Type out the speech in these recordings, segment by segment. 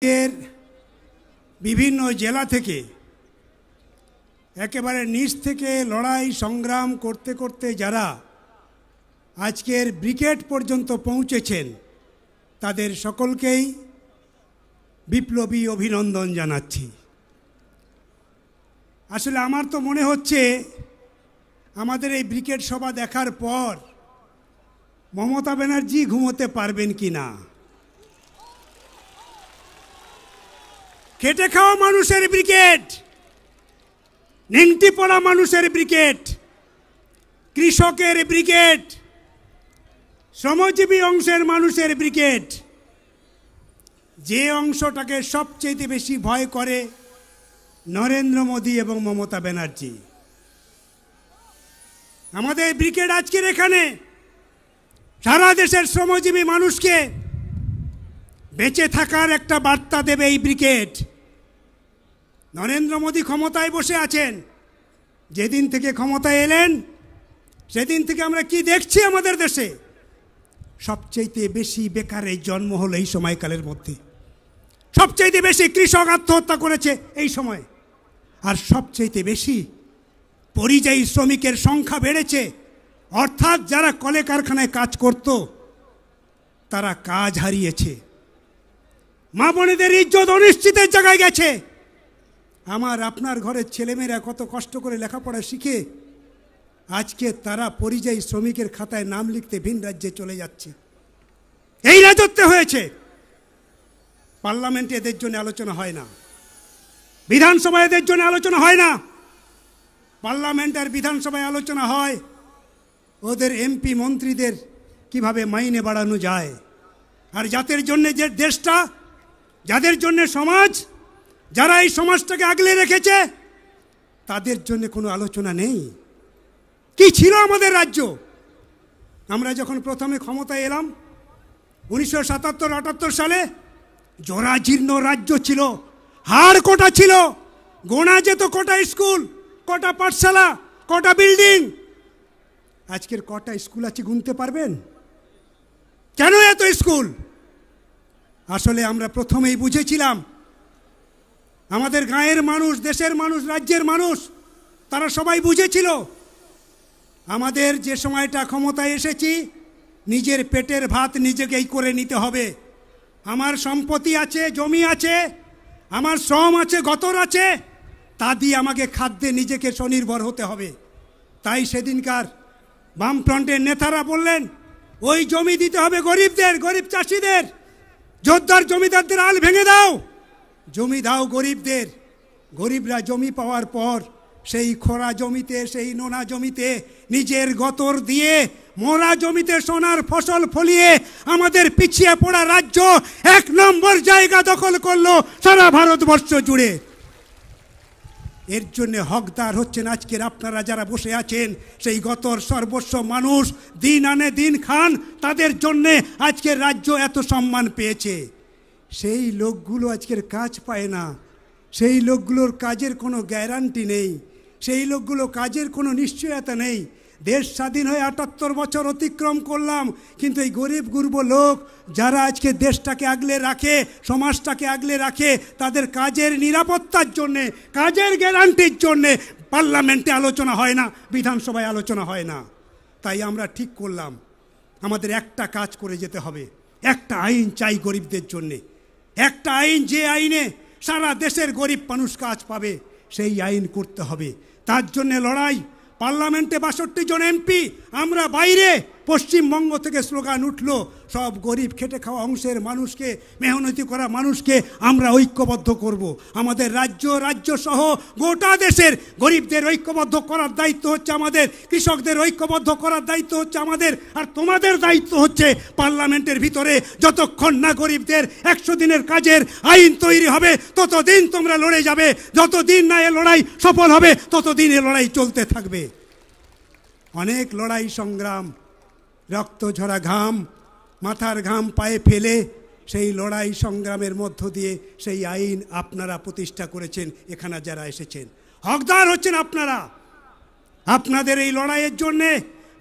এর বিভিন্ন জেলা থেকে একেবারে নিচ থেকে লড়াই সংগ্রাম করতে করতে যারা আজকের ব্রিগেড পর্যন্ত পৌঁছেছেন তাদের সকলকেই বিপ্লবী অভিনন্দন জানাচ্ছি। আসলে আমার তো মনে হচ্ছে আমাদের এই ব্রিগেড সভা দেখার পর মমতা ব্যানার্জি ঘুমোতে পারবেন কি না। খেটে খাওয়া মানুষের ব্রিগেড, নেংটি পড়া মানুষের ব্রিগেড, কৃষকের ব্রিগেড, শ্রমজীবী অংশের মানুষের ব্রিগেড, যে অংশটাকে সবচেয়ে বেশি ভয় করে নরেন্দ্র মোদী এবং মমতা ব্যানার্জি। আমাদের ব্রিগেড আজকের এখানে সারা দেশের শ্রমজীবী মানুষকে বেঁচে থাকার একটা বার্তা দেবে এই ব্রিগেড। নরেন্দ্র মোদী ক্ষমতায় বসে আছেন, যেদিন থেকে ক্ষমতায় এলেন সেদিন থেকে আমরা কি দেখছি আমাদের দেশে? সবচাইতে বেশি বেকারের জন্ম হলো এই সময়কালের মধ্যে, সবচাইতে বেশি কৃষক আত্মহত্যা করেছে এই সময়, আর সবচাইতে বেশি পরিযায়ী শ্রমিকের সংখ্যা বেড়েছে। অর্থাৎ যারা কলে কারখানায় কাজ করত তারা কাজ হারিয়েছে, মা বোনেদের ইজ্জত অনিশ্চিতের জায়গায় গেছে। আমার আপনার ঘরের ছেলেমেয়েরা কত কষ্ট করে লেখাপড়া শিখে আজকে তারা পরিযায়ী শ্রমিকের খাতায় নাম লিখতে ভিন রাজ্যে চলে যাচ্ছে। এই রাজত্বে হয়েছে। পার্লামেন্টে এদের জন্য আলোচনা হয় না, বিধানসভায় এদের জন্য আলোচনা হয় না। পার্লামেন্ট আর বিধানসভায় আলোচনা হয় ওদের এমপি মন্ত্রীদের কিভাবে মাইনে বাড়ানো যায়। আর যাদের জন্য যে দেশটা, যাদের জন্য সমাজ, যারা এই সমাজটাকে আগলে রেখেছে তাদের জন্য কোনো আলোচনা নেই। কি ছিল আমাদের রাজ্য? আমরা যখন প্রথমে ক্ষমতায় এলাম 1977-78 সালে জরাজীর্ণ রাজ্য ছিল, হাড় কোটা ছিল, গোনা যেত কটা স্কুল, কটা পাঠশালা, কটা বিল্ডিং। আজকের কটা স্কুল আছে গুনতে পারবেন? কেন এত স্কুল? আসলে আমরা প্রথমেই বুঝেছিলাম আমাদের গাঁয়ের মানুষ, দেশের মানুষ, রাজ্যের মানুষ তারা সবাই বুঝেছিল আমাদের যে সময়টা ক্ষমতায় এসেছি নিজের পেটের ভাত নিজেকেই করে নিতে হবে। আমার সম্পত্তি আছে, জমি আছে, আমার শ্রম আছে, গতর আছে, তা দিয়ে আমাকে খাদ্যে নিজেকে স্বনির্ভর হতে হবে। তাই সেদিনকার বামফ্রন্টের নেতারা বললেন ওই জমি দিতে হবে গরিবদের, গরিব চাষিদের। যোদ্ধার জমিদারদের আল ভেঙে দাও, জমি দাও গরিবদের। গরিবরা জমি পাওয়ার পর সেই খোঁড়া জমিতে, সেই নোনা জমিতে নিজের গতর দিয়ে মোরা জমিতে সোনার ফসল ফলিয়ে আমাদের পিছিয়ে পড়া রাজ্য 1 নম্বর জায়গা দখল করলো সারা ভারতবর্ষ জুড়ে। এর জন্য হকদার হচ্ছেন আজকের আপনারা যারা বসে আছেন, সেই গতর সর্বস্ব মানুষ, দিন আনে দিন খান, তাদের জন্যে আজকের রাজ্য এত সম্মান পেয়েছে। সেই লোকগুলো আজকের কাজ পায় না, সেই লোকগুলোর কাজের কোনো গ্যারান্টি নেই, সেই লোকগুলো কাজের কোনো নিশ্চয়তা নেই। দেশ স্বাধীন হয়ে 78 বছর অতিক্রম করলাম, কিন্তু এই গরিব গুরব লোক যারা আজকে দেশটাকে আগলে রাখে, সমাজটাকে আগলে রাখে, তাদের কাজের নিরাপত্তার জন্যে, কাজের গ্যারান্টির জন্যে পার্লামেন্টে আলোচনা হয় না, বিধানসভায় আলোচনা হয় না। তাই আমরা ঠিক করলাম আমাদের একটা কাজ করে যেতে হবে। একটা আইন চাই গরিবদের জন্যে, একটা আইন, যে আইনে সারা দেশের গরিব মানুষ কাজ পাবে, সেই আইন করতে হবে। তার জন্যে লড়াই। পার্লামেন্টে 62 জন এমপি, আমরা বাইরে পশ্চিমবঙ্গ থেকে স্লোগান উঠল সব গরিব খেটে খাওয়া অংশের মানুষকে, মেহনতি করা মানুষকে আমরা ঐক্যবদ্ধ করব। আমাদের রাজ্য সহ গোটা দেশের গরিবদের ঐক্যবদ্ধ করার দায়িত্ব হচ্ছে আমাদের, কৃষকদের ঐক্যবদ্ধ করার দায়িত্ব হচ্ছে আমাদের। আর তোমাদের দায়িত্ব হচ্ছে পার্লামেন্টের ভিতরে যতক্ষণ না গরিবদের 100 দিনের কাজের আইন তৈরি হবে ততদিন তোমরা লড়ে যাবে। যতদিন না এ লড়াই সফল হবে ততদিন এ লড়াই চলতে থাকবে। অনেক লড়াই সংগ্রাম, রক্ত ঝরা ঘাম, মাথার ঘাম পায়ে ফেলে সেই লড়াই সংগ্রামের মধ্য দিয়ে সেই আইন আপনারা প্রতিষ্ঠা করেছেন। এখানে যারা এসেছেন হকদার হচ্ছেন আপনারা। আপনাদের এই লড়াইয়ের জন্যে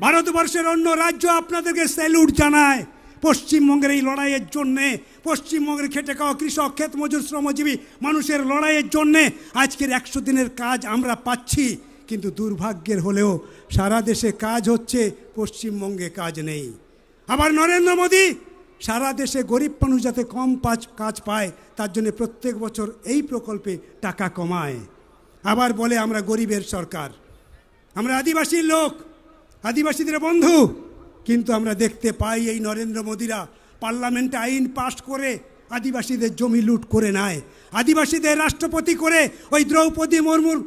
ভারতবর্ষের অন্য রাজ্য আপনাদেরকে স্যালুট জানায়। পশ্চিমবঙ্গের এই লড়াইয়ের জন্যে, পশ্চিমবঙ্গের খেটে খাওয়া কৃষক, ক্ষেত মজুর, শ্রমজীবী মানুষের লড়াইয়ের জন্যে আজকের 100 দিনের কাজ আমরা পাচ্ছি। কিন্তু দুর্ভাগ্যের হলেও সারা দেশে কাজ হচ্ছে, পশ্চিমবঙ্গে কাজ নেই। আবার নরেন্দ্র মোদী সারা দেশে গরিব মানুষ যাতে কম কাজ পায় তার জন্য প্রত্যেক বছর এই প্রকল্পে টাকা কমায়। আবার বলে আমরা গরিবের সরকার, আমরা আদিবাসীর লোক, আদিবাসীদের বন্ধু। কিন্তু আমরা দেখতে পাই এই নরেন্দ্র মোদীরা পার্লামেন্টে আইন পাশ করে আদিবাসীদের জমি লুট করে নেয়, আদিবাসীদের রাষ্ট্রপতি করে ওই দ্রৌপদী মুর্মুর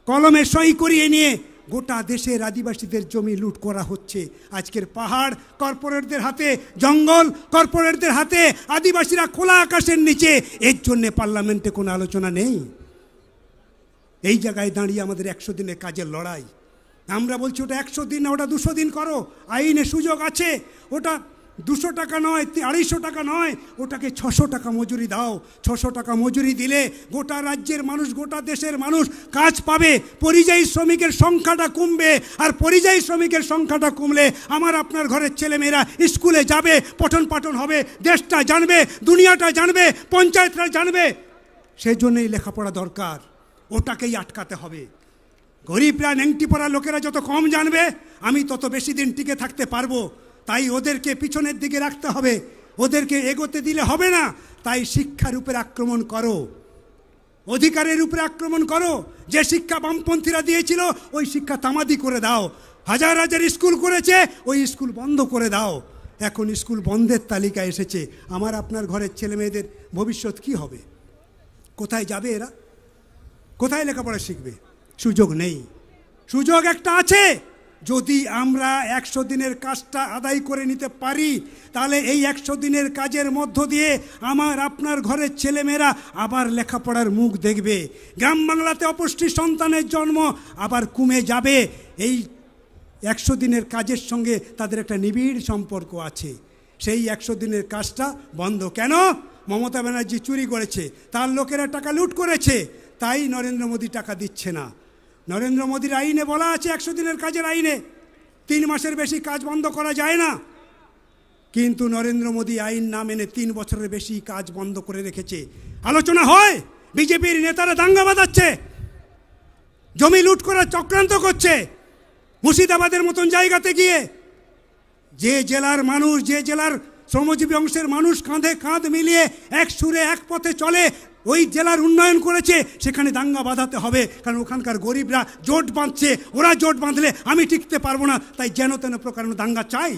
কলমে সই করিয়ে নিয়ে গোটা দেশের আদিবাসীদের জমি লুট করা হচ্ছে। আজকের পাহাড় কর্পোরেটদের হাতে, জঙ্গল কর্পোরেটদের হাতে, আদিবাসীরা খোলা আকাশের নিচে। এর জন্যে পার্লামেন্টে কোনো আলোচনা নেই। এই জায়গায় দাঁড়িয়ে আমাদের 100 দিনের কাজের লড়াই। আমরা বলছি ওটা 100 দিন না, ওটা 200 দিন করো, আইনে সুযোগ আছে। ওটা 200 টাকা নয়, 250 টাকা নয়, ওটাকে 600 টাকা মজুরি দাও। 600 টাকা মজুরি দিলে গোটা রাজ্যের মানুষ, গোটা দেশের মানুষ কাজ পাবে। পরিযায়ী শ্রমিকের সংখ্যাটা কমবে, আর পরিযায়ী শ্রমিকের সংখ্যাটা কমলে আমার আপনার ঘরের ছেলেমেয়েরা স্কুলে যাবে, পঠন পাঠন হবে, দেশটা জানবে, দুনিয়াটা জানবে, পঞ্চায়েতরা জানবে। সেই জন্যই লেখাপড়া দরকার, ওটাকেই আটকাতে হবে। গরিবরা, নেংটি পড়া লোকেরা যত কম জানবে আমি তত বেশি দিন টিকে থাকতে পারবো। তাই ওদেরকে পিছনের দিকে রাখতে হবে, ওদেরকে এগোতে দিলে হবে না। তাই শিক্ষার উপরে আক্রমণ করো, অধিকারের উপরে আক্রমণ করো। যে শিক্ষা বামপন্থীরা দিয়েছিল ওই শিক্ষা তামাদি করে দাও। হাজার হাজার স্কুল করেছে, ওই স্কুল বন্ধ করে দাও। এখন স্কুল বন্ধের তালিকা এসেছে। আমার আপনার ঘরের ছেলে মেয়েদের ভবিষ্যৎ কি হবে? কোথায় যাবে এরা? কোথায় লেখাপড়া শিখবে? সুযোগ নেই। সুযোগ একটা আছে, যদি আমরা 100 দিনের কাজটা আদায় করে নিতে পারি তাহলে এই 100 দিনের কাজের মধ্য দিয়ে আমার আপনার ঘরের ছেলেমেয়েরা আবার লেখাপড়ার মুখ দেখবে। গ্রাম বাংলাতে অপুষ্টি সন্তানের জন্ম আবার কমে যাবে। এই 100 দিনের কাজের সঙ্গে তাদের একটা নিবিড় সম্পর্ক আছে। সেই 100 দিনের কাজটা বন্ধ কেন? মমতা ব্যানার্জি চুরি করেছে, তার লোকেরা টাকা লুট করেছে, তাই নরেন্দ্র মোদী টাকা দিচ্ছে না। নরেন্দ্র মোদীর আইনে বলা আছে, 100 দিনের কাজের আইনে 3 মাসের বেশি কাজ বন্ধ করা যায় না। কিন্তু নরেন্দ্র মোদী আইন না মেনে 3 বছরের বেশি কাজ বন্ধ করে রেখেছে। আলোচনা হয়, বিজেপির নেতারা দাঙ্গা বাঁধাচ্ছে, জমি লুট করার চক্রান্ত করছে। মুর্শিদাবাদের মতন জায়গাতে গিয়ে যে জেলার মানুষ, যে জেলার শ্রমজীবী অংশের মানুষ কাঁধে কাঁধ মিলিয়ে এক সুরে এক পথে চলে, ওই জেলার উন্নয়ন করেছে, সেখানে দাঙ্গা বাঁধাতে হবে। কারণ ওখানকার গরিবরা জোট বাঁধছে, ওরা জোট বাঁধলে আমি টিকতে পারবো না, তাই যেন তেন প্রকার দাঙ্গা চাই।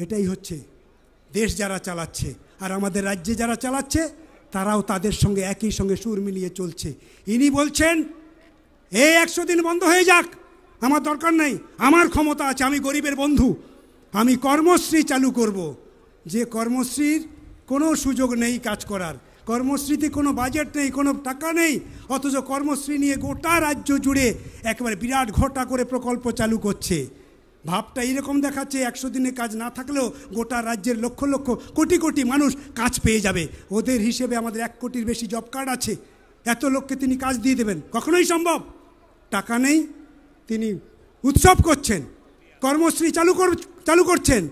এটাই হচ্ছে দেশ যারা চালাচ্ছে। আর আমাদের রাজ্যে যারা চালাচ্ছে তারাও তাদের সঙ্গে একই সঙ্গে সুর মিলিয়ে চলছে। ইনি বলছেন এই 100 দিন বন্ধ হয়ে যাক, আমার দরকার নেই, আমার ক্ষমতা আছে, আমি গরিবের বন্ধু, আমি কর্মশ্রী চালু করব। যে কর্মশ্রীর কোনো সুযোগ নেই কাজ করার, কর্মশ্রীতে কোনো বাজেট নেই, কোনো টাকা নেই, অথচ কর্মশ্রী নিয়ে গোটা রাজ্য জুড়ে একেবারে বিরাট ঘটা করে প্রকল্প চালু করছে। ভাবটা এরকম দেখাচ্ছে 100 দিনে কাজ না থাকলেও গোটা রাজ্যের লক্ষ লক্ষ কোটি কোটি মানুষ কাজ পেয়ে যাবে। ওদের হিসেবে আমাদের 1 কোটির বেশি জব কার্ড আছে, এত লোককে তিনি কাজ দিয়ে দেবেন, কখনোই সম্ভব। টাকা নেই, তিনি উৎসব করছেন, কর্মশ্রী চালু করছেন।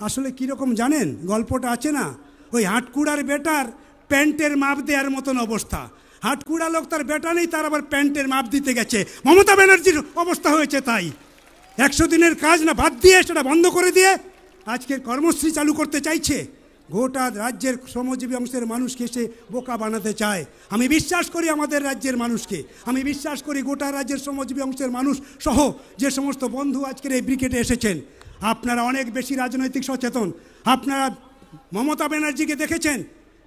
আসলে কীরকম জানেন, গল্পটা আছে না, ওই হাটকুড়ার বেটার প্যান্টের মাপ দেওয়ার মতন অবস্থা। হাটকুড়া লোক, তার বেটা নেই, তার আবার প্যান্টের মাপ দিতে গেছে। মমতা ব্যানার্জির অবস্থা হয়েছে তাই। 100 দিনের কাজ না বাদ দিয়ে, সেটা বন্ধ করে দিয়ে আজকের কর্মশ্রী চালু করতে চাইছে। গোটা রাজ্যের শ্রমজীবী অংশের মানুষকে সে বোকা বানাতে চায়। আমি বিশ্বাস করি আমাদের রাজ্যের মানুষকে, আমি বিশ্বাস করি গোটা রাজ্যের শ্রমজীবী অংশের মানুষ সহ যে সমস্ত বন্ধু আজকের এই ব্রিগেডে এসেছেন, আপনারা অনেক বেশি রাজনৈতিক সচেতন। আপনারা মমতা ব্যানার্জিকে দেখেছেন,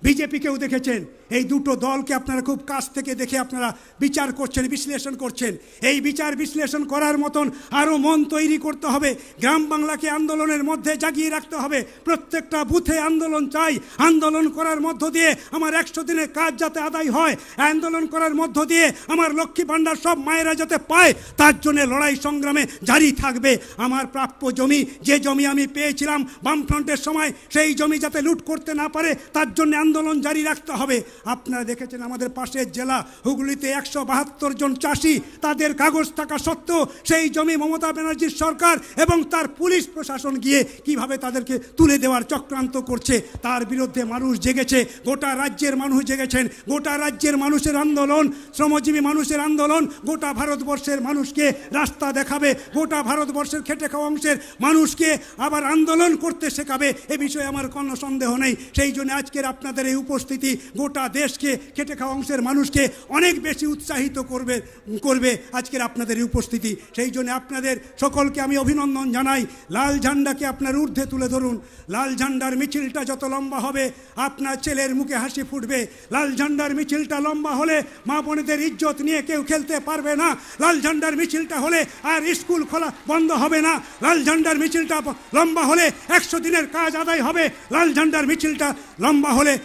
বিজেপিকেও দেখেছেন। এই দুটো দলকে আপনারা খুব কাছ থেকে দেখে আপনারা বিচার করছেন, বিশ্লেষণ করছেন। এই বিচার বিশ্লেষণ করার মতন আরও মন তৈরি করতে হবে। গ্রাম বাংলাকে আন্দোলনের মধ্যে জাগিয়ে রাখতে হবে। প্রত্যেকটা বুথে আন্দোলন চাই। আন্দোলন করার মধ্য দিয়ে আমার 100 দিনের কাজ যাতে আদায় হয়, আন্দোলন করার মধ্য দিয়ে আমার লক্ষ্মী ভাণ্ডার সব মায়েরা যাতে পায়, তার জন্য লড়াই সংগ্রামে জারি থাকবে। আমার প্রাপ্য জমি, যে জমি আমি পেয়েছিলাম বামফ্রন্টের সময়, সেই জমি যাতে লুট করতে না পারে তার জন্য আন্দোলন জারি রাখতে হবে। আপনারা দেখেছেন আমাদের পাশের জেলা হুগলিতে 172 জন চাষি, তাদের কাগজ থাকা সত্ত্বেও সেই জমি মমতা ব্যানার্জির সরকার এবং তার পুলিশ প্রশাসন গিয়ে কিভাবে তাদেরকে তুলে দেওয়ার চক্রান্ত করছে, তার বিরুদ্ধে মানুষ জেগেছে। গোটা রাজ্যের মানুষ জেগেছেন। গোটা রাজ্যের মানুষের আন্দোলন, শ্রমজীবী মানুষের আন্দোলন গোটা ভারতবর্ষের মানুষকে রাস্তা দেখাবে, গোটা ভারতবর্ষের খেটে খাওয়া অংশের মানুষকে আবার আন্দোলন করতে শেখাবে, এ বিষয়ে আমার কোনো সন্দেহ নেই। সেই জন্য আজকের আপনাদের এই উপস্থিতি গোটা দেশকে, খেটে খাওয়া অংশের মানুষকে অনেক বেশি উৎসাহিত করবে আজকের আপনাদের এই উপস্থিতি। সেই জন্য আপনাদের সকলকে আমি অভিনন্দন জানাই। লাল ঝান্ডাকে আপনার ঊর্ধ্বে তুলে ধরুন। লাল ঝান্ডার মিছিলটা যত লম্বা হবে আপনার ছেলের মুখে হাসি ফুটবে। লাল ঝান্ডার মিছিলটা লম্বা হলে মা বোনেদের ইজ্জত নিয়ে কেউ খেলতে পারবে না। লাল ঝান্ডার মিছিলটা হলে আর স্কুল খোলা বন্ধ হবে না। লাল ঝান্ডার মিছিলটা লম্বা হলে 100 দিনের কাজ আদায় হবে। লাল ঝান্ডার মিছিলটা লম্বা হলে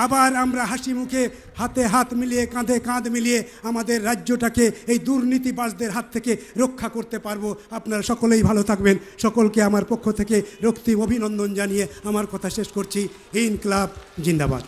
আবার আমরা হাসি মুখে হাতে হাত মিলিয়ে, কাঁধে কাঁধ মিলিয়ে আমাদের রাজ্যটাকে এই দুর্নীতিবাজদের হাত থেকে রক্ষা করতে পারবো। আপনারা সকলেই ভালো থাকবেন। সকলকে আমার পক্ষ থেকে রক্তিম অভিনন্দন জানিয়ে আমার কথা শেষ করছি। ইনকলাব জিন্দাবাদ।